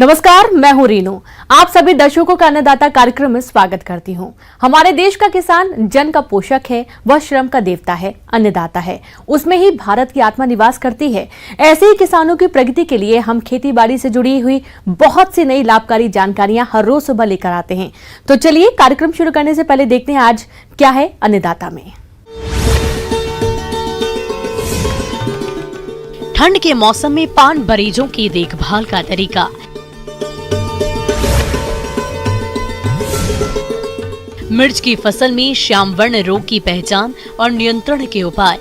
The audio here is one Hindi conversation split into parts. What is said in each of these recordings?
नमस्कार, मैं हूं रीनू। आप सभी दर्शकों का अन्नदाता कार्यक्रम में स्वागत करती हूं। हमारे देश का किसान जन का पोषक है, वह श्रम का देवता है, अन्नदाता है। उसमें ही भारत की आत्मा निवास करती है। ऐसे ही किसानों की प्रगति के लिए हम खेती बाड़ी से जुड़ी हुई बहुत सी नई लाभकारी जानकारियां हर रोज सुबह लेकर आते हैं। तो चलिए कार्यक्रम शुरू करने से पहले देखते हैं आज क्या है अन्नदाता में। ठंड के मौसम में पान बरीजों की देखभाल का तरीका। मिर्च की फसल में श्यामवर्ण रोग की पहचान और नियंत्रण के उपाय।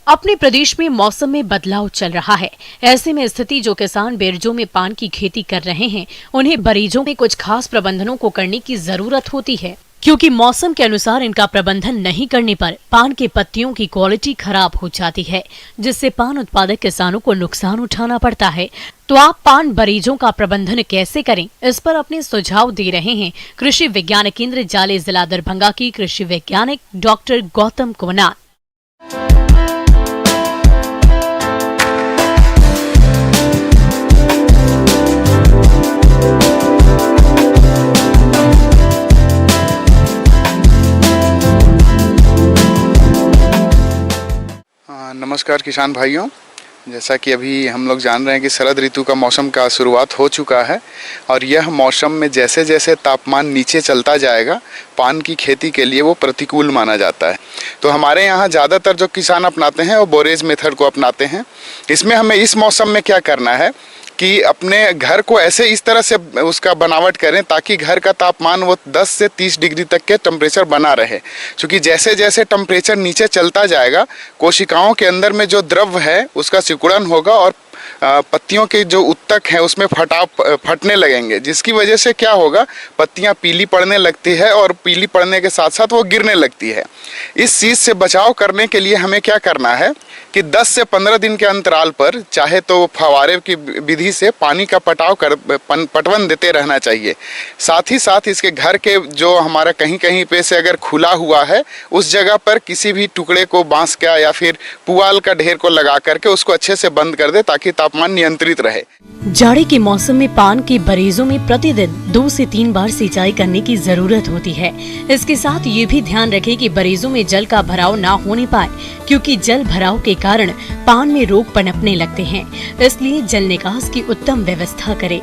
अपने प्रदेश में मौसम में बदलाव चल रहा है। ऐसे में स्थिति जो किसान बेरजों में पान की खेती कर रहे हैं, उन्हें बरीजों में कुछ खास प्रबंधनों को करने की जरूरत होती है, क्योंकि मौसम के अनुसार इनका प्रबंधन नहीं करने पर पान के पत्तियों की क्वालिटी खराब हो जाती है, जिससे पान उत्पादक किसानों को नुकसान उठाना पड़ता है। तो आप पान बरीजों का प्रबंधन कैसे करें, इस पर अपने सुझाव दे रहे हैं कृषि विज्ञान केंद्र जाले जिला दरभंगा की कृषि वैज्ञानिक डॉक्टर गौतम कुमार। नमस्कार किसान भाइयों, जैसा कि अभी हम लोग जान रहे हैं कि शरद ऋतु का मौसम का शुरुआत हो चुका है और यह मौसम में जैसे जैसे तापमान नीचे चलता जाएगा, पान की खेती के लिए वो प्रतिकूल माना जाता है। तो हमारे यहाँ ज़्यादातर जो किसान अपनाते हैं वो बोरेज मेथड को अपनाते हैं। इसमें हमें इस मौसम में क्या करना है कि अपने घर को ऐसे इस तरह से उसका बनावट करें ताकि घर का तापमान वो 10 से 30 डिग्री तक के टेम्परेचर बना रहे। क्योंकि जैसे जैसे टेम्परेचर नीचे चलता जाएगा, कोशिकाओं के अंदर में जो द्रव है उसका सिकुड़न होगा और पत्तियों के जो उत्तक हैं उसमें फटने लगेंगे, जिसकी वजह से क्या होगा, पत्तियां पीली पड़ने लगती है और पीली पड़ने के साथ साथ वो गिरने लगती है। इस चीज़ से बचाव करने के लिए हमें क्या करना है कि 10 से 15 दिन के अंतराल पर चाहे तो फव्वारे की विधि से पानी का पटवन देते रहना चाहिए। साथ ही साथ इसके घर के जो हमारा कहीं कहीं पे से अगर खुला हुआ है उस जगह पर किसी भी टुकड़े को बांस का या फिर पुआल का ढेर को लगा करके उसको अच्छे से बंद कर दे ताकि तापमान नियंत्रित रहे। जाड़े के मौसम में पान के बरीजों में प्रतिदिन 2 से 3 बार सिंचाई करने की जरूरत होती है। इसके साथ ये भी ध्यान रखें कि बरीजों में जल का भराव ना होने पाए, क्योंकि जल भराव के कारण पान में रोग पनपने लगते हैं। इसलिए जल निकास की उत्तम व्यवस्था करें।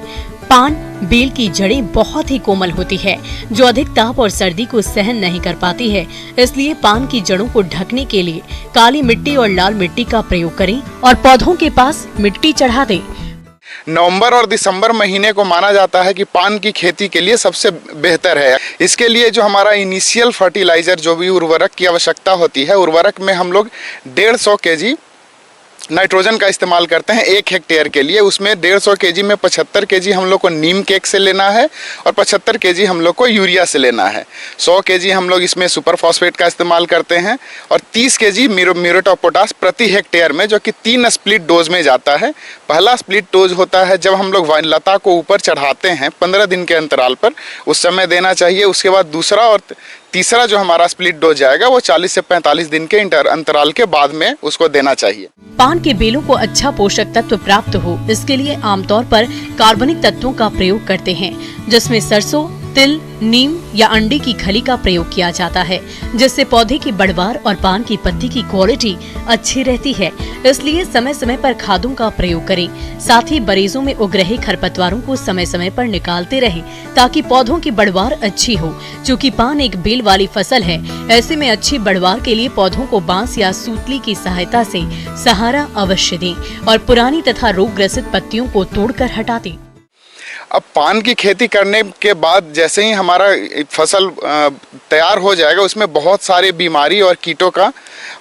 पान बेल की जड़ें बहुत ही कोमल होती है, जो अधिक ताप और सर्दी को सहन नहीं कर पाती है। इसलिए पान की जड़ों को ढकने के लिए काली मिट्टी और लाल मिट्टी का प्रयोग करें और पौधों के पास मिट्टी चढ़ा दें। नवंबर और दिसंबर महीने को माना जाता है कि पान की खेती के लिए सबसे बेहतर है। इसके लिए जो हमारा इनिशियल फर्टिलाइजर, जो भी उर्वरक की आवश्यकता होती है, उर्वरक में हम लोग 150 kg नाइट्रोजन का इस्तेमाल करते हैं 1 हेक्टेयर के लिए। उसमें 150 kg में 75 kg हम लोग को नीम केक से लेना है और 75 kg हम लोग को यूरिया से लेना है। 100 kg हम लोग इसमें सुपर फॉस्फेट का इस्तेमाल करते हैं और 30 kg म्यूरेट ऑफ पोटाश प्रति हेक्टेयर में, जो कि 3 स्प्लिट डोज में जाता है। पहला स्प्लिट डोज होता है जब हम लोग लता को ऊपर चढ़ाते हैं 15 दिन के अंतराल पर, उस समय देना चाहिए। उसके बाद दूसरा और तीसरा जो हमारा स्प्लिट डोज जाएगा वो 40 से 45 दिन के अंतराल के बाद में उसको देना चाहिए। पान के बेलों को अच्छा पोषक तत्व प्राप्त हो, इसके लिए आमतौर पर कार्बनिक तत्वों का प्रयोग करते हैं, जिसमें सरसों, तिल, नीम या अंडे की खली का प्रयोग किया जाता है, जिससे पौधे की बढ़वार और पान की पत्ती की क्वालिटी अच्छी रहती है। इसलिए समय समय पर खादों का प्रयोग करें। साथ ही बरीजों में उग रहे खरपतवारों को समय समय पर निकालते रहें, ताकि पौधों की बढ़वार अच्छी हो। चूँकि पान एक बेल वाली फसल है, ऐसे में अच्छी बढ़वार के लिए पौधों को बांस या सूतली की सहायता से सहारा अवश्य दें और पुरानी तथा रोग ग्रसित पत्तियों को तोड़कर हटा दें। अब पान की खेती करने के बाद जैसे ही हमारा फसल तैयार हो जाएगा, उसमें बहुत सारे बीमारी और कीटों का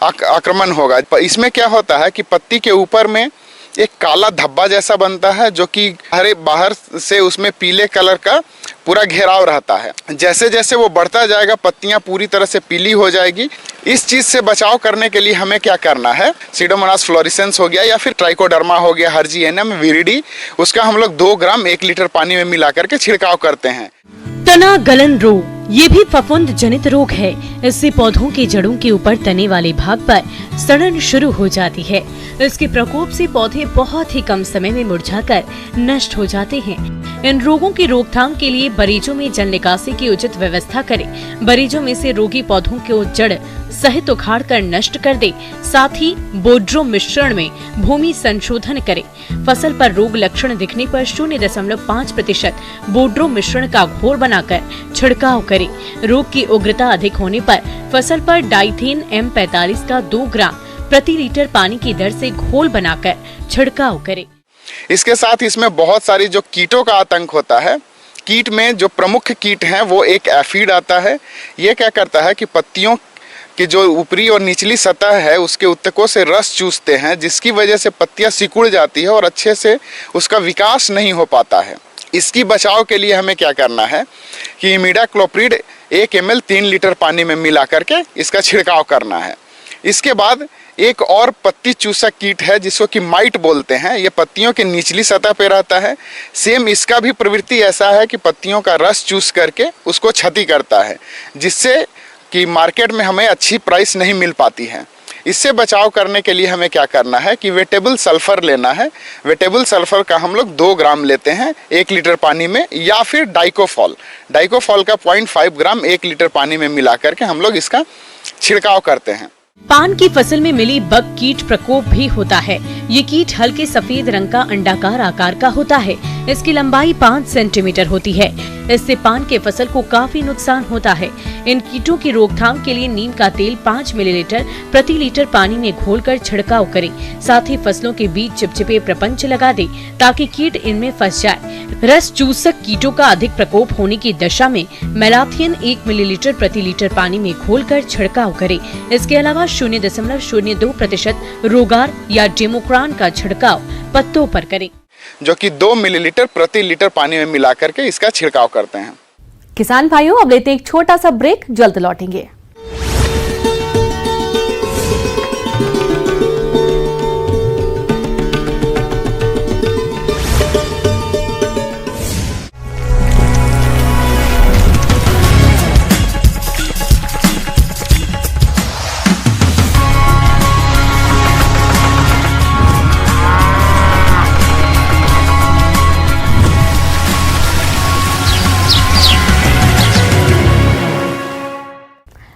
आक्रमण होगा। इसमें क्या होता है कि पत्ती के ऊपर में एक काला धब्बा जैसा बनता है, जो कि हरे बाहर से उसमें पीले कलर का पूरा घेराव रहता है। जैसे जैसे वो बढ़ता जाएगा पत्तियां पूरी तरह से पीली हो जाएगी। इस चीज़ से बचाव करने के लिए हमें क्या करना है, सीडोमोनास फ्लोरेसेंस हो गया या फिर ट्राइकोडर्मा हो गया, हर्जिएनम विरिडी, उसका हम लोग 2 ग्राम 1 लीटर पानी में मिला करके छिड़काव करते हैं। तना गलन रोग ये भी फफूंद जनित रोग है। इससे पौधों की जड़ों के ऊपर तने वाले भाग पर सड़न शुरू हो जाती है। इसके प्रकोप से पौधे बहुत ही कम समय में मुरझाकर नष्ट हो जाते हैं। इन रोगों की रोकथाम के लिए बरीजों में जल निकासी की उचित व्यवस्था करें। बरीजों में से रोगी पौधों को जड़ सहित उखाड़ कर नष्ट कर दे। साथ ही बोड्रो मिश्रण में भूमि संशोधन करें। फसल पर रोग लक्षण दिखने पर 0.5% बोड्रो मिश्रण का घोल बनाकर छिड़काव करें। रोग की उग्रता अधिक होने पर फसल पर डाइथेन M45 का 2 ग्राम प्रति लीटर पानी की दर से घोल बनाकर छिड़काव करें। इसके साथ इसमें बहुत सारी जो कीटों का आतंक होता है। कीट में जो प्रमुख कीट हैं वो एक एफिड आता है। ये क्या करता है कि पत्तियों कि जो ऊपरी और निचली सतह है उसके उत्तकों से रस चूसते हैं, जिसकी वजह से पत्तियां सिकुड़ जाती है और अच्छे से उसका विकास नहीं हो पाता है। इसकी बचाव के लिए हमें क्या करना है कि इमिडाक्लोप्रिड 1 ml 3 लीटर पानी में मिला करके इसका छिड़काव करना है। इसके बाद एक और पत्ती चूसक कीट है जिसको कि माइट बोलते हैं। ये पत्तियों के निचली सतह पे रहता है। सेम इसका भी प्रवृत्ति ऐसा है कि पत्तियों का रस चूस करके उसको क्षति करता है, जिससे कि मार्केट में हमें अच्छी प्राइस नहीं मिल पाती है। इससे बचाव करने के लिए हमें क्या करना है कि वेटेबल सल्फर लेना है। वेटेबल सल्फर का हम लोग 2 ग्राम लेते हैं 1 लीटर पानी में, या फिर डाइकोफॉल का 0.5 ग्राम 1 लीटर पानी में मिला करके हम लोग इसका छिड़काव करते हैं। पान की फसल में मिली बग कीट प्रकोप भी होता है। ये कीट हल्के सफेद रंग का अंडाकार आकार का होता है। इसकी लंबाई 5 सेंटीमीटर होती है। इससे पान के फसल को काफी नुकसान होता है। इन कीटों की रोकथाम के लिए नीम का तेल 5 मिलीलीटर प्रति लीटर पानी में घोलकर छिड़काव करें। साथ ही फसलों के बीच चिपचिपे प्रपंच लगा दें ताकि कीट इनमें फंस जाए। रस चूसक कीटों का अधिक प्रकोप होने की दशा में मेलाथियन 1 मिलीलीटर प्रति लीटर पानी में घोलकर छिड़काव करें। इसके अलावा 0.02% रोगार या डेमोक्रान का छिड़काव पत्तों पर करें, जो कि 2 मिलीलीटर प्रति लीटर पानी में मिला करके इसका छिड़काव करते हैं। किसान भाइयों, अब लेते हैं एक छोटा सा ब्रेक, जल्द लौटेंगे।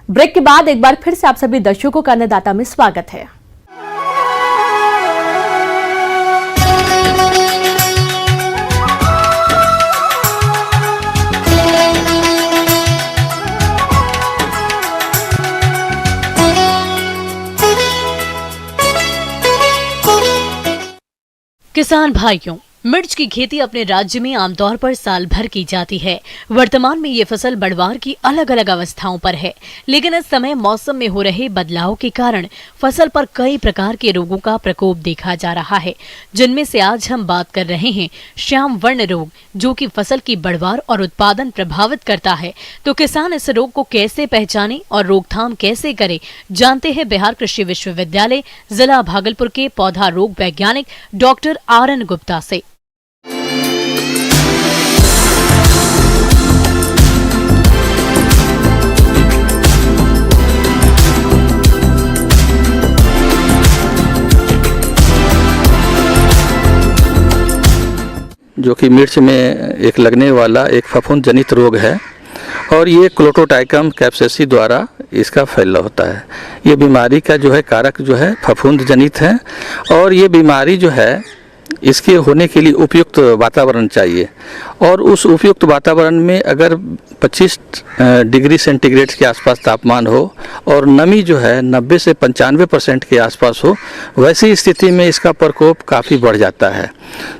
ब्रेक के बाद एक बार फिर से आप सभी दर्शकों का अन्नदाता में स्वागत है। किसान भाइयों, मिर्च की खेती अपने राज्य में आमतौर पर साल भर की जाती है। वर्तमान में ये फसल बढ़वार की अलग अलग अवस्थाओं पर है, लेकिन इस समय मौसम में हो रहे बदलाव के कारण फसल पर कई प्रकार के रोगों का प्रकोप देखा जा रहा है, जिनमें से आज हम बात कर रहे हैं श्याम वर्ण रोग, जो कि फसल की बढ़वार और उत्पादन प्रभावित करता है। तो किसान इस रोग को कैसे पहचाने और रोकथाम कैसे करे, जानते हैं बिहार कृषि विश्वविद्यालय जिला भागलपुर के पौधा रोग वैज्ञानिक डॉक्टर RN गुप्ता से। जो कि मिर्च में एक लगने वाला एक फफूंद जनित रोग है और ये क्लोटोटाइकम कैप्सेसी द्वारा इसका फैलाव होता है। ये बीमारी का जो है कारक जो है फफूंद जनित है और ये बीमारी जो है इसके होने के लिए उपयुक्त वातावरण चाहिए और उस उपयुक्त वातावरण में अगर 25 डिग्री सेंटीग्रेड के आसपास तापमान हो और नमी जो है 90 से 95% के आसपास हो, वैसी स्थिति में इसका प्रकोप काफ़ी बढ़ जाता है।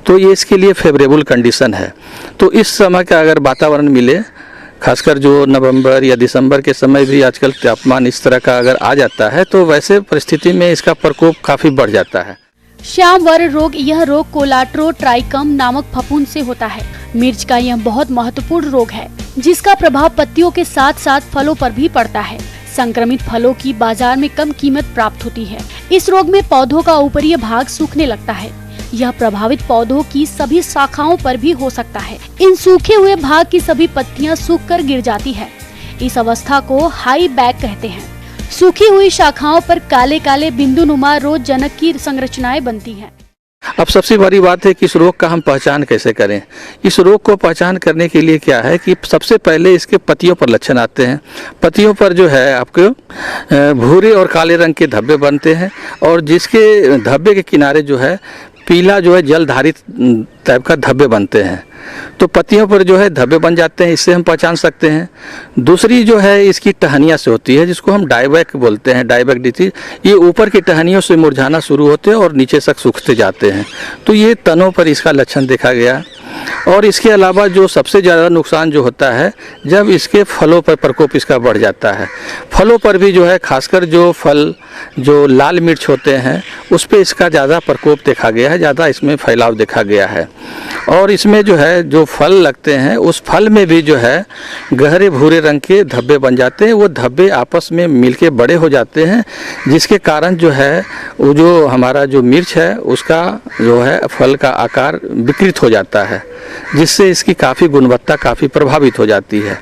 तो ये इसके लिए फेवरेबल कंडीशन है। तो इस समय का अगर वातावरण मिले, खासकर जो नवंबर या दिसंबर के समय भी आजकल तापमान इस तरह का अगर आ जाता है, तो वैसे परिस्थिति में इसका प्रकोप काफ़ी बढ़ जाता है। श्यामवर रोग, यह रोग कोलाट्रोट्राइकम नामक फफूंद से होता है। मिर्च का यह बहुत महत्वपूर्ण रोग है, जिसका प्रभाव पत्तियों के साथ साथ फलों पर भी पड़ता है। संक्रमित फलों की बाजार में कम कीमत प्राप्त होती है। इस रोग में पौधों का ऊपरी भाग सूखने लगता है। यह प्रभावित पौधों की सभी शाखाओं पर भी हो सकता है। इन सूखे हुए भाग की सभी पत्तियां सूखकर गिर जाती है। इस अवस्था को हाई बैक कहते हैं। सूखी हुई शाखाओं पर काले काले बिंदुनुमा रोगजनक की संरचनाएं बनती हैं। अब सबसे बड़ी बात है कि इस रोग का हम पहचान कैसे करें। इस रोग को पहचान करने के लिए क्या है कि सबसे पहले इसके पत्तियों पर लक्षण आते हैं। पत्तियों पर जो है आपको भूरे और काले रंग के धब्बे बनते हैं, और जिसके धब्बे के किनारे जो है पीला जो है जलधारित टाइप का धब्बे बनते हैं। तो पत्तियों पर जो है धब्बे बन जाते हैं, इससे हम पहचान सकते हैं। दूसरी जो है इसकी टहनियाँ से होती है, जिसको हम डायबैक बोलते हैं, डायबैक डिजीज। ये ऊपर की टहनियों से मुरझाना शुरू होते हैं और नीचे तक सूखते जाते हैं। तो ये तनों पर इसका लक्षण देखा गया। और इसके अलावा जो सबसे ज़्यादा नुकसान जो होता है जब इसके फलों पर प्रकोप इसका बढ़ जाता है। फलों पर भी जो है खासकर जो फल जो लाल मिर्च होते हैं उस पर इसका ज़्यादा प्रकोप देखा गया है, ज़्यादा इसमें फैलाव देखा गया है। और इसमें जो है जो फल लगते हैं उस फल में भी जो है गहरे भूरे रंग के धब्बे बन जाते हैं। वो धब्बे आपस में मिलके बड़े हो जाते हैं, जिसके कारण जो है वो जो हमारा जो मिर्च है उसका जो है फल का आकार विकृत हो जाता है, जिससे इसकी काफ़ी गुणवत्ता काफ़ी प्रभावित हो जाती है।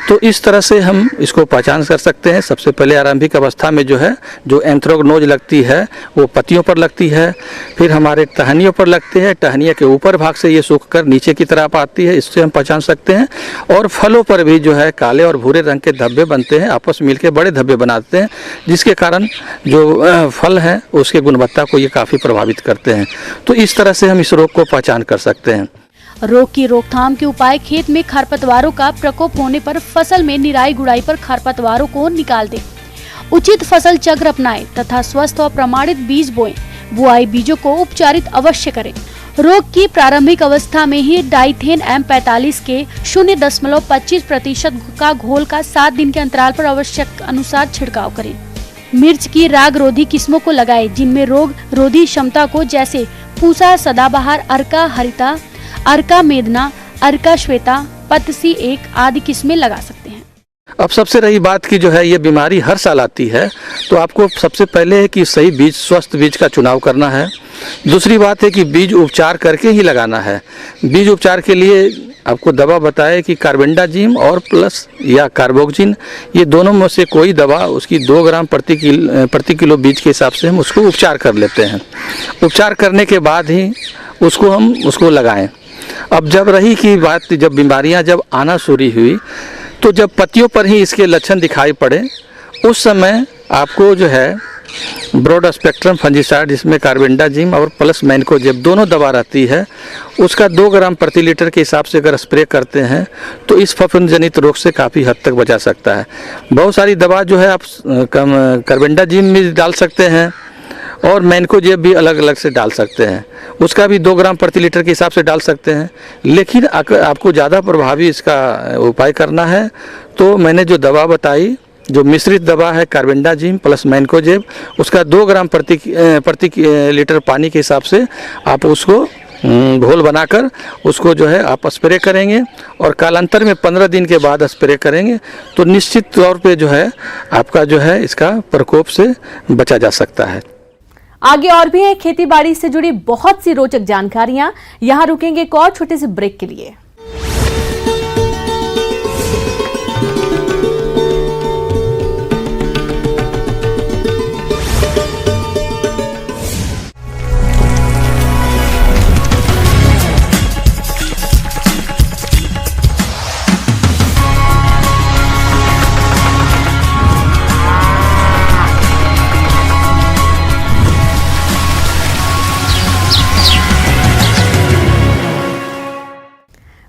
तो इस तरह से हम इसको पहचान कर सकते हैं। सबसे पहले आरंभिक अवस्था में जो है जो एंथ्रेक्नोज लगती है वो पत्तियों पर लगती है, फिर हमारे टहनियों पर लगते हैं। टहनियों के ऊपर भाग से ये सूखकर नीचे की तरफ आती है, इससे हम पहचान सकते हैं। और फलों पर भी जो है काले और भूरे रंग के धब्बे बनते हैं, आपस मिलकर बड़े धब्बे बनाते हैं, जिसके कारण जो फल है उसके गुणवत्ता को ये काफ़ी प्रभावित करते हैं। तो इस तरह से हम इस रोग को पहचान कर सकते हैं। रोग की रोकथाम के उपाय: खेत में खरपतवारों का प्रकोप होने पर फसल में निराई गुड़ाई पर खरपतवारों को निकाल दें। उचित फसल चक्र अपनाएं तथा स्वस्थ और प्रमाणित बीज बोएं। बुआई बीजों को उपचारित अवश्य करें। रोग की प्रारंभिक अवस्था में ही डाइथेन M45 के 0.25% का घोल का 7 दिन के अंतराल पर आवश्यक अनुसार छिड़काव करें। मिर्च की राग रोधी किस्मों को लगाएं, जिनमें रोग रोधी क्षमता को, जैसे पूसा सदाबहार, अर्का हरिता, अर्का मेदना, अर्का श्वेता, पतसी 1 आदि किस्में लगा सकते हैं। अब सबसे रही बात की जो है ये बीमारी हर साल आती है, तो आपको सबसे पहले है कि सही बीज, स्वस्थ बीज का चुनाव करना है। दूसरी बात है कि बीज उपचार करके ही लगाना है। बीज उपचार के लिए आपको दवा बताए कि कार्बेंडाजिम और प्लस या कार्बोक्जिन, ये दोनों में से कोई दवा उसकी 2 ग्राम प्रति किलो बीज के हिसाब से हम उसको उपचार कर लेते हैं। उपचार करने के बाद ही उसको लगाएं। अब जब रही की बात, जब बीमारियां जब आना शुरू हुई, तो जब पत्तियों पर ही इसके लक्षण दिखाई पड़े, उस समय आपको जो है ब्रॉड स्पेक्ट्रम फंजीसाइड, जिसमें कार्बेंडाजिम और प्लस मैनकोजेब दोनों दवा रहती है, उसका 2 ग्राम प्रति लीटर के हिसाब से अगर स्प्रे करते हैं तो इस फफूंद जनित रोग से काफ़ी हद तक बचा सकता है। बहुत सारी दवा जो है आप कार्बेंडाजिम भी डाल सकते हैं और मैनकोजेब भी अलग अलग से डाल सकते हैं, उसका भी 2 ग्राम प्रति लीटर के हिसाब से डाल सकते हैं। लेकिन आपको ज़्यादा प्रभावी इसका उपाय करना है तो मैंने जो दवा बताई, जो मिश्रित दवा है कार्बेंडाजिम प्लस मैनकोजेब, उसका 2 ग्राम प्रति लीटर पानी के हिसाब से आप उसको घोल बनाकर उसको जो है आप स्प्रे करेंगे और कालांतर में 15 दिन के बाद स्प्रे करेंगे तो निश्चित तौर पे जो है आपका जो है इसका प्रकोप से बचा जा सकता है। आगे और भी है खेती बाड़ी से जुड़ी बहुत सी रोचक जानकारियां। यहां रुकेंगे एक और छोटे से ब्रेक के लिए।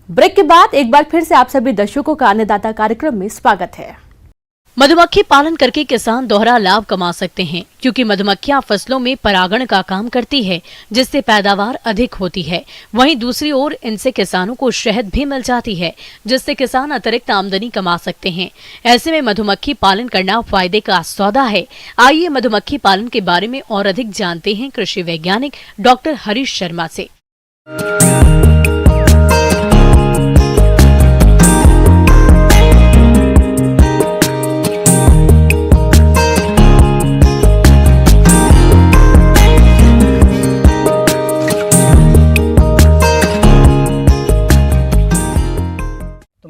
ब्रेक के बाद एक बार फिर से आप सभी दर्शकों का अन्नदाता कार्यक्रम में स्वागत है। मधुमक्खी पालन करके किसान दोहरा लाभ कमा सकते हैं, क्योंकि मधुमक्खियां फसलों में परागण का काम करती है, जिससे पैदावार अधिक होती है। वहीं दूसरी ओर इनसे किसानों को शहद भी मिल जाती है, जिससे किसान अतिरिक्त आमदनी कमा सकते हैं। ऐसे में मधुमक्खी पालन करना फायदे का सौदा है। आइए मधुमक्खी पालन के बारे में और अधिक जानते हैं कृषि वैज्ञानिक डॉक्टर हरीश शर्मा से।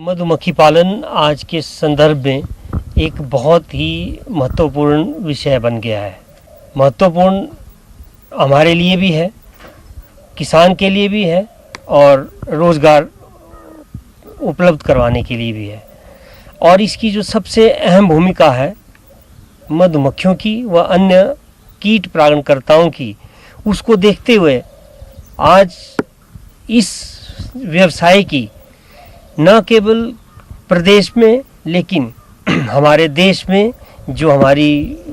मधुमक्खी पालन आज के संदर्भ में एक बहुत ही महत्वपूर्ण विषय बन गया है। महत्वपूर्ण हमारे लिए भी है, किसान के लिए भी है और रोज़गार उपलब्ध करवाने के लिए भी है। और इसकी जो सबसे अहम भूमिका है मधुमक्खियों की व अन्य कीट परागणकर्ताओं की, उसको देखते हुए आज इस व्यवसाय की न केवल प्रदेश में लेकिन हमारे देश में जो हमारी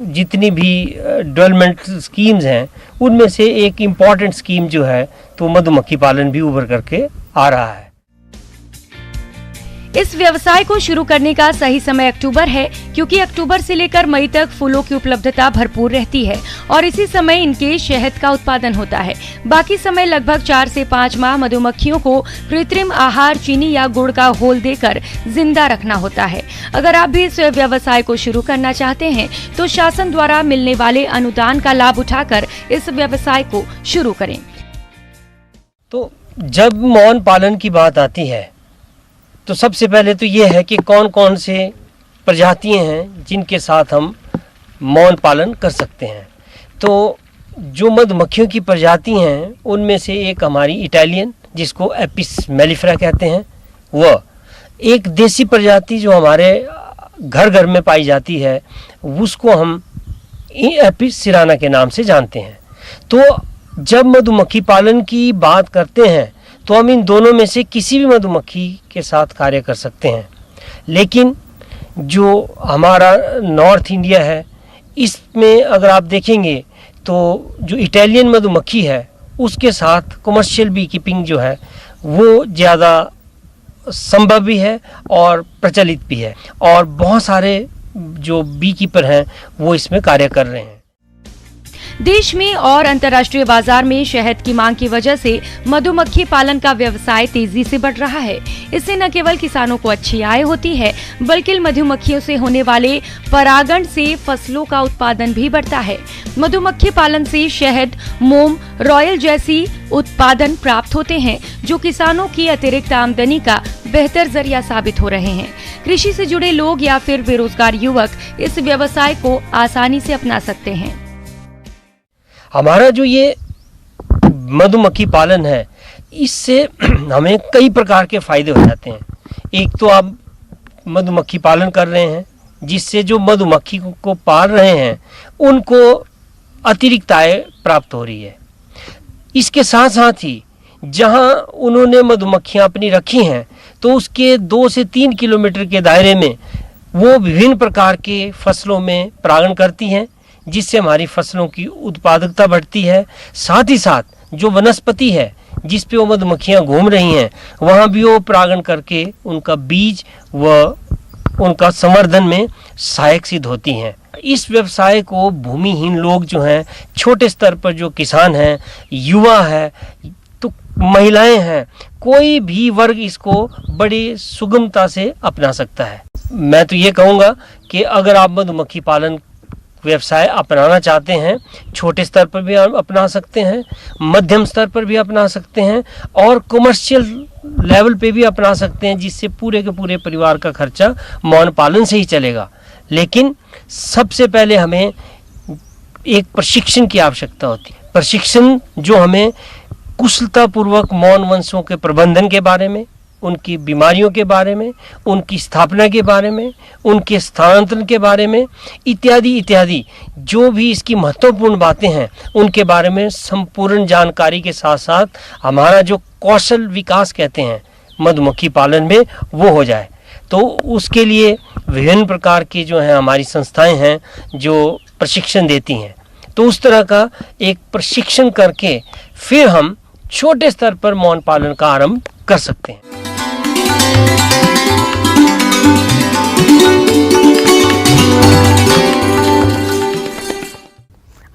जितनी भी डेवलपमेंट स्कीम्स हैं उनमें से एक इम्पॉर्टेंट स्कीम जो है तो मधुमक्खी पालन भी उभर करके आ रहा है। इस व्यवसाय को शुरू करने का सही समय अक्टूबर है, क्योंकि अक्टूबर से लेकर मई तक फूलों की उपलब्धता भरपूर रहती है और इसी समय इनके शहद का उत्पादन होता है। बाकी समय लगभग 4 से 5 माह मधुमक्खियों को कृत्रिम आहार, चीनी या गुड़ का घोल देकर जिंदा रखना होता है। अगर आप भी इस व्यवसाय को शुरू करना चाहते हैं तो शासन द्वारा मिलने वाले अनुदान का लाभ उठाकर इस व्यवसाय को शुरू करें। तो जब मौन पालन की बात आती है तो सबसे पहले तो ये है कि कौन कौन से प्रजातियां हैं जिनके साथ हम मौन पालन कर सकते हैं। तो जो मधुमक्खियों की प्रजाति हैं उनमें से एक हमारी इटालियन, जिसको एपिस मेलिफेरा कहते हैं, वह एक देसी प्रजाति जो हमारे घर घर में पाई जाती है उसको हम एपिस सिराना के नाम से जानते हैं। तो जब मधुमक्खी पालन की बात करते हैं तो हम इन दोनों में से किसी भी मधुमक्खी के साथ कार्य कर सकते हैं। लेकिन जो हमारा नॉर्थ इंडिया है इसमें अगर आप देखेंगे तो जो इटालियन मधुमक्खी है उसके साथ कमर्शियल बी कीपिंग जो है वो ज़्यादा संभव भी है और प्रचलित भी है, और बहुत सारे जो बी कीपर हैं वो इसमें कार्य कर रहे हैं। देश में और अंतर्राष्ट्रीय बाजार में शहद की मांग की वजह से मधुमक्खी पालन का व्यवसाय तेजी से बढ़ रहा है। इससे न केवल किसानों को अच्छी आय होती है, बल्कि मधुमक्खियों से होने वाले परागण से फसलों का उत्पादन भी बढ़ता है। मधुमक्खी पालन से शहद, मोम, रॉयल जैसी उत्पादन प्राप्त होते हैं, जो किसानों की अतिरिक्त आमदनी का बेहतर जरिया साबित हो रहे हैं। कृषि से जुड़े लोग या फिर बेरोजगार युवक इस व्यवसाय को आसानी से अपना सकते हैं। हमारा जो ये मधुमक्खी पालन है इससे हमें कई प्रकार के फायदे हो जाते हैं। एक तो आप मधुमक्खी पालन कर रहे हैं जिससे जो मधुमक्खी को पाल रहे हैं उनको अतिरिक्त आय प्राप्त हो रही है। इसके साथ साथ ही जहां उन्होंने मधुमक्खियां अपनी रखी हैं तो उसके 2 से 3 किलोमीटर के दायरे में वो विभिन्न प्रकार के फसलों में परागण करती हैं, जिससे हमारी फसलों की उत्पादकता बढ़ती है। साथ ही साथ जो वनस्पति है जिस पे वो मधुमक्खियां घूम रही हैं वहाँ भी वो परागण करके उनका बीज व उनका संवर्धन में सहायक सिद्ध होती हैं। इस व्यवसाय को भूमिहीन लोग जो हैं, छोटे स्तर पर जो किसान हैं, युवा है, तो महिलाएं हैं, कोई भी वर्ग इसको बड़ी सुगमता से अपना सकता है। मैं तो ये कहूँगा कि अगर आप मधुमक्खी पालन व्यवसाय अपनाना चाहते हैं, छोटे स्तर पर भी अपना सकते हैं, मध्यम स्तर पर भी अपना सकते हैं और कमर्शियल लेवल पे भी अपना सकते हैं, जिससे पूरे के पूरे परिवार का खर्चा मौन पालन से ही चलेगा। लेकिन सबसे पहले हमें एक प्रशिक्षण की आवश्यकता होती है। प्रशिक्षण जो हमें कुशलतापूर्वक मौन वंशों के प्रबंधन के बारे में, उनकी बीमारियों के बारे में, उनकी स्थापना के बारे में, उनके स्थानांतरण के बारे में इत्यादि इत्यादि जो भी इसकी महत्वपूर्ण बातें हैं उनके बारे में संपूर्ण जानकारी के साथ साथ हमारा जो कौशल विकास कहते हैं मधुमक्खी पालन में वो हो जाए। तो उसके लिए विभिन्न प्रकार की जो है हमारी संस्थाएं हैं जो प्रशिक्षण देती हैं। तो उस तरह का एक प्रशिक्षण करके फिर हम छोटे स्तर पर मौन पालन का आरंभ कर सकते हैं।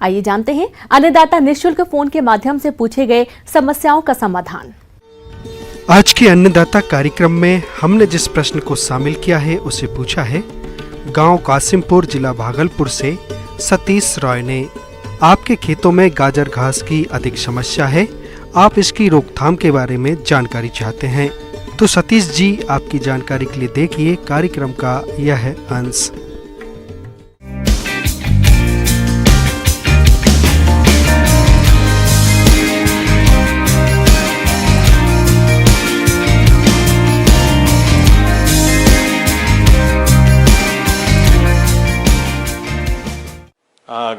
आइए जानते हैं अन्नदाता निःशुल्क फोन के माध्यम से पूछे गए समस्याओं का समाधान। आज के अन्नदाता कार्यक्रम में हमने जिस प्रश्न को शामिल किया है उसे पूछा है गांव कासिमपुर, जिला भागलपुर से सतीश रॉय ने। आपके खेतों में गाजर घास की अधिक समस्या है, आप इसकी रोकथाम के बारे में जानकारी चाहते हैं। तो सतीश जी, आपकी जानकारी के लिए देखिए कार्यक्रम का यह अंश।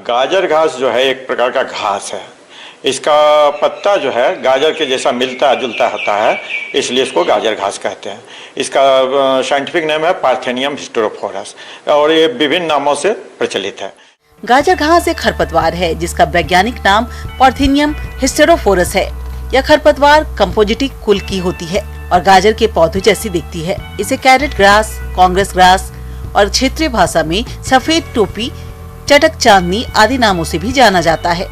गाजर घास जो है एक प्रकार का घास है। इसका पत्ता जो है गाजर के जैसा मिलता जुलता होता है, इसलिए इसको गाजर घास कहते हैं। इसका साइंटिफिक नेम है पार्थेनियम हिस्टेरोफोरस और ये विभिन्न नामों से प्रचलित है। गाजर घास एक खरपतवार है जिसका वैज्ञानिक नाम पार्थेनियम हिस्टेरोफोरस है। यह खरपतवार कंपोजिटी कुल की होती है और गाजर के पौधे जैसी दिखती है। इसे कैरेट ग्रास, कांग्रेस ग्रास और क्षेत्रीय भाषा में सफेद टोपी, चटक चांदनी आदि नामों से भी जाना जाता है।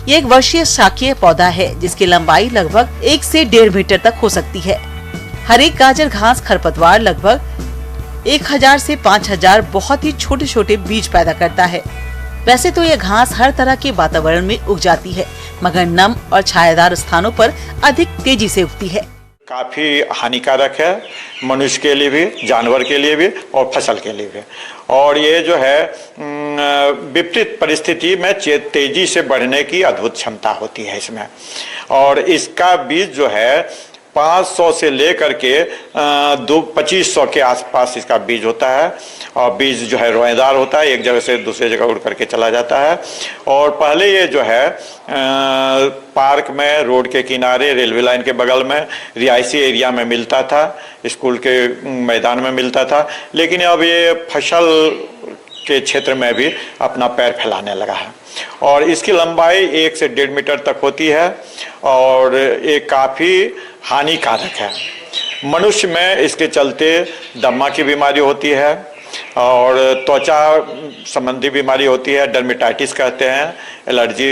ये एक वर्षीय शाकीय पौधा है जिसकी लंबाई लगभग 1 से 1.5 मीटर तक हो सकती है। हर एक गाजर घास खरपतवार लगभग 1000 से 5000 बहुत ही छोटे छोटे बीज पैदा करता है। वैसे तो यह घास हर तरह के वातावरण में उग जाती है, मगर नम और छायादार स्थानों पर अधिक तेजी से उगती है। काफ़ी हानिकारक है मनुष्य के लिए भी, जानवर के लिए भी और फसल के लिए भी। और ये जो है विपरीत परिस्थिति में तेजी से बढ़ने की अद्भुत क्षमता होती है इसमें। और इसका बीज जो है 500 से लेकर के 2500 के आसपास इसका बीज होता है। और बीज जो है रोएदार होता है, एक जगह से दूसरे जगह उड़ करके चला जाता है। और पहले ये जो है पार्क में, रोड के किनारे, रेलवे लाइन के बगल में, रिहायशी एरिया में मिलता था, स्कूल के मैदान में मिलता था। लेकिन अब ये फसल के क्षेत्र में भी अपना पैर फैलाने लगा है। और इसकी लंबाई 1 से 1.5 मीटर तक होती है और ये काफ़ी हानिकारक है। मनुष्य में इसके चलते दमा की बीमारी होती है और त्वचा संबंधी बीमारी होती है, डर्मेटाइटिस कहते हैं, एलर्जी,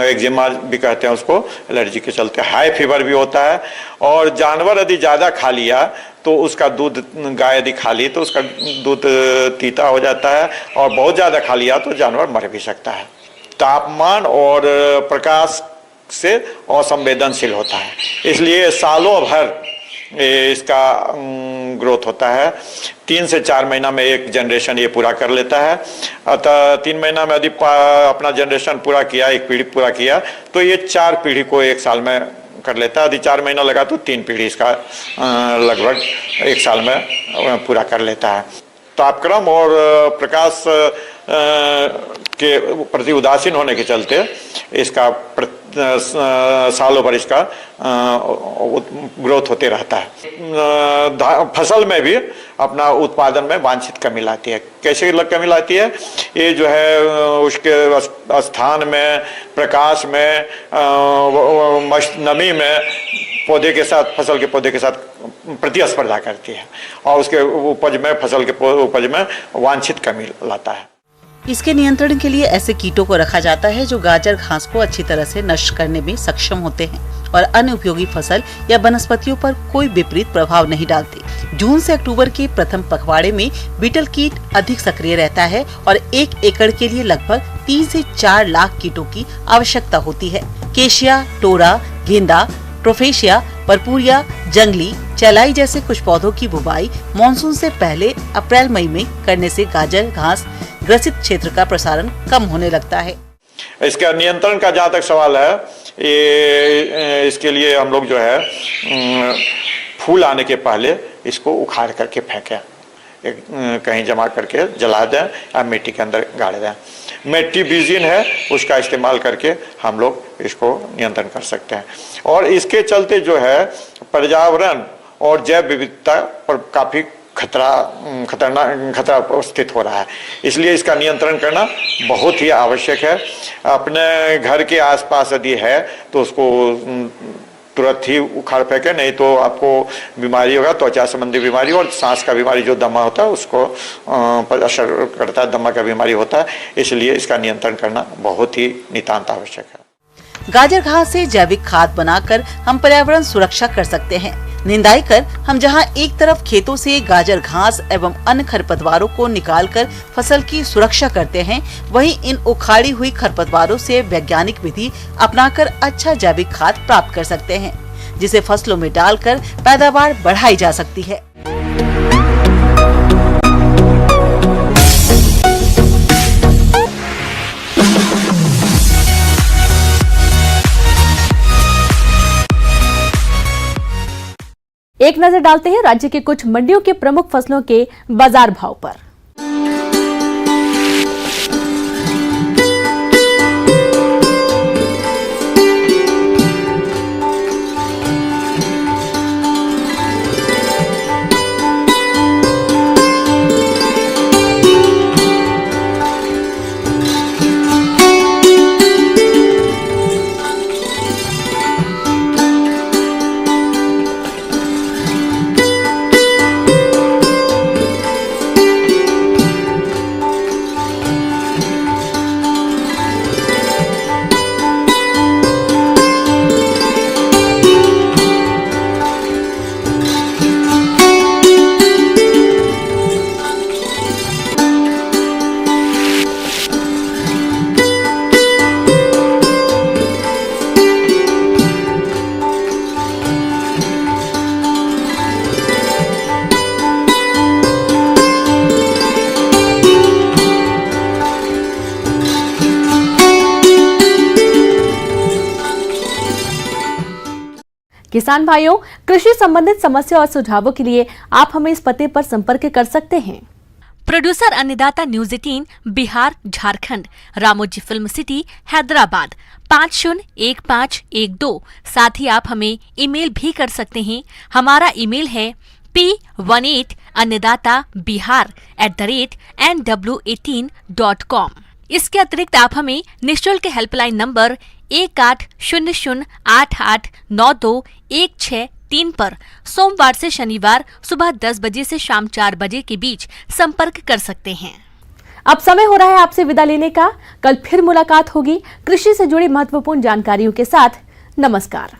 एक्जिमा भी कहते हैं उसको, एलर्जी के चलते हाई फीवर भी होता है। और जानवर यदि ज़्यादा खा लिया तो उसका दूध, गाय यदि खा ली तो उसका दूध तीता हो जाता है और बहुत ज़्यादा खा लिया तो जानवर मर भी सकता है। तापमान और प्रकाश से असंवेदनशील होता है, इसलिए सालों भर इसका ग्रोथ होता है। 3 से 4 महीना में एक जनरेशन ये पूरा कर लेता है। अतः 3 महीना में यदि अपना जनरेशन पूरा किया, एक पीढ़ी पूरा किया, तो ये 4 पीढ़ी को 1 साल में कर लेता है। यदि 4 महीना लगा तो 3 पीढ़ी इसका लगभग 1 साल में पूरा कर लेता है। तापक्रम और प्रकाश के प्रति उदासीन होने के चलते इसका सालों भर इसका ग्रोथ होते रहता है। फसल में भी अपना उत्पादन में वांछित कमी लाती है। कैसे कमी लाती है? ये जो है उसके स्थान में, प्रकाश में, नमी में पौधे के साथ, फसल के पौधे के साथ प्रतिस्पर्धा करती है और उसके उपज में, फसल के उपज में वांछित कमी लाता है। इसके नियंत्रण के लिए ऐसे कीटों को रखा जाता है जो गाजर घास को अच्छी तरह से नष्ट करने में सक्षम होते हैं और अन्य उपयोगी फसल या वनस्पतियों पर कोई विपरीत प्रभाव नहीं डालते। जून से अक्टूबर के प्रथम पखवाड़े में बीटल कीट अधिक सक्रिय रहता है और 1 एकड़ के लिए लगभग 3 से 4 लाख कीटों की आवश्यकता होती है। केशिया, टोरा, गेंदा, ट्रोफेशिया, परपुरिया, जंगली, चलाई जैसे कुछ पौधों की बुवाई मानसून से पहले अप्रैल मई में करने से गाजर घास ग्रसित क्षेत्र का प्रसारण कम होने लगता है। इसका नियंत्रण का जहाँ तक सवाल है, ये इसके लिए हम लोग जो है फूल आने के पहले इसको उखाड़ करके फेंकें, कहीं जमा करके जला दें या मिट्टी के अंदर गाड़ दें। मिट्टी बीजिन है, उसका इस्तेमाल करके हम लोग इसको नियंत्रण कर सकते हैं। और इसके चलते जो है पर्यावरण और जैव विविधता पर काफ़ी खतरा उपस्थित हो रहा है। इसलिए इसका नियंत्रण करना बहुत ही आवश्यक है। अपने घर के आसपास यदि है तो उसको तुरंत ही उखाड़ फेंके, नहीं तो आपको बीमारी होगा, त्वचा संबंधी बीमारी और सांस का बीमारी जो दमा होता है उसको पर असर करता है, दमा का बीमारी होता है। इसलिए इसका नियंत्रण करना बहुत ही नितांत आवश्यक है। गाजर घास से जैविक खाद बनाकर हम पर्यावरण सुरक्षा कर सकते हैं। निंदाई कर हम जहां एक तरफ खेतों से गाजर घास एवं अन्य खरपतवारों को निकालकर फसल की सुरक्षा करते हैं, वहीं इन उखाड़ी हुई खरपतवारों से वैज्ञानिक विधि अपनाकर अच्छा जैविक खाद प्राप्त कर सकते हैं, जिसे फसलों में डालकर पैदावार बढ़ाई जा सकती है। एक नजर डालते हैं राज्य के कुछ मंडियों के प्रमुख फसलों के बाजार भाव पर। किसान भाइयों, कृषि संबंधित समस्या और सुझावों के लिए आप हमें इस पते पर संपर्क कर सकते हैं। प्रोड्यूसर अन्नदाता news 18 Bihar Jharkhand, Ramoji film city Hyderabad 501512। साथ ही आप हमें ईमेल भी कर सकते हैं। हमारा ईमेल है p18annadatabihar@nw18.com। इसके अतिरिक्त आप हमें निःशुल्क हेल्पलाइन नंबर 1800889216 पर सोमवार से शनिवार सुबह 10 बजे से शाम 4 बजे के बीच संपर्क कर सकते हैं। अब समय हो रहा है आपसे विदा लेने का। कल फिर मुलाकात होगी कृषि से जुड़ी महत्वपूर्ण जानकारियों के साथ। नमस्कार।